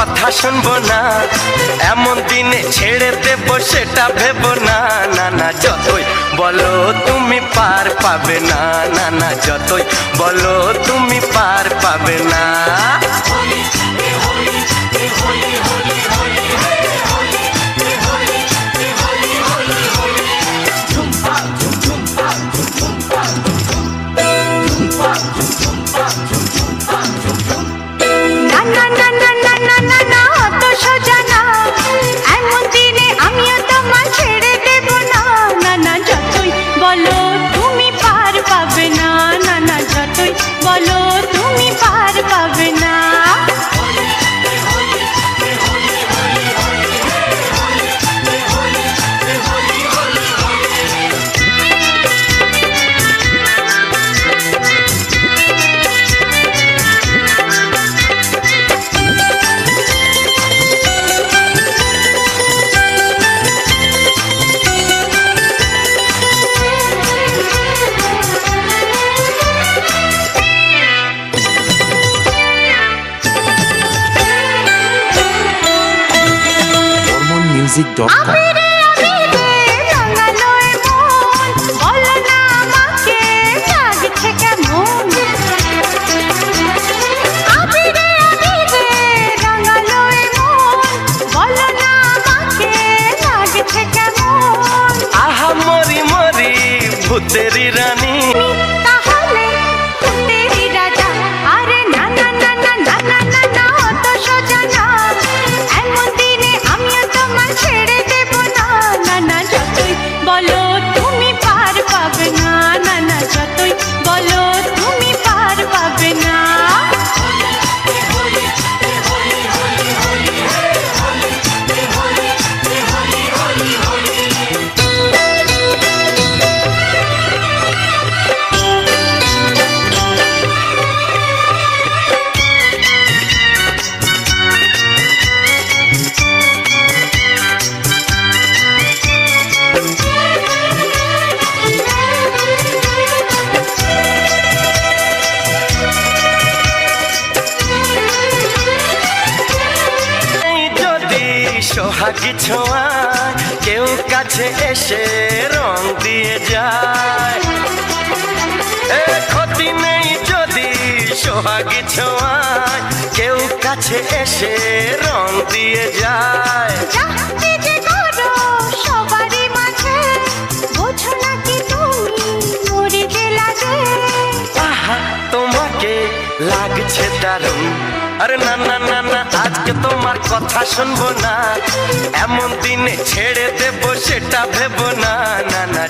কথা শুনবো না, এমন দিনে ছেড়ে দেবো সেটা ভেবো না। না না যতই বলো তুমি পার পাবে না, না না যতই বলো তুমি পার পাবে না। music.com तेरी रानी সোহাগী ছোঁয়া কেউ কাছে এসে রং দিয়ে যায়, ক্ষতি নেই যদি সোহাগী ছোঁয়া কেউ কাছে এসে রং দিয়ে যায়। তোমাকে লাগছে দারুণ, আরে না না না না আজকে তোমার কথা শুনবো না, এমন দিনে ছেড়ে দেবো সেটা ভেবো না। না না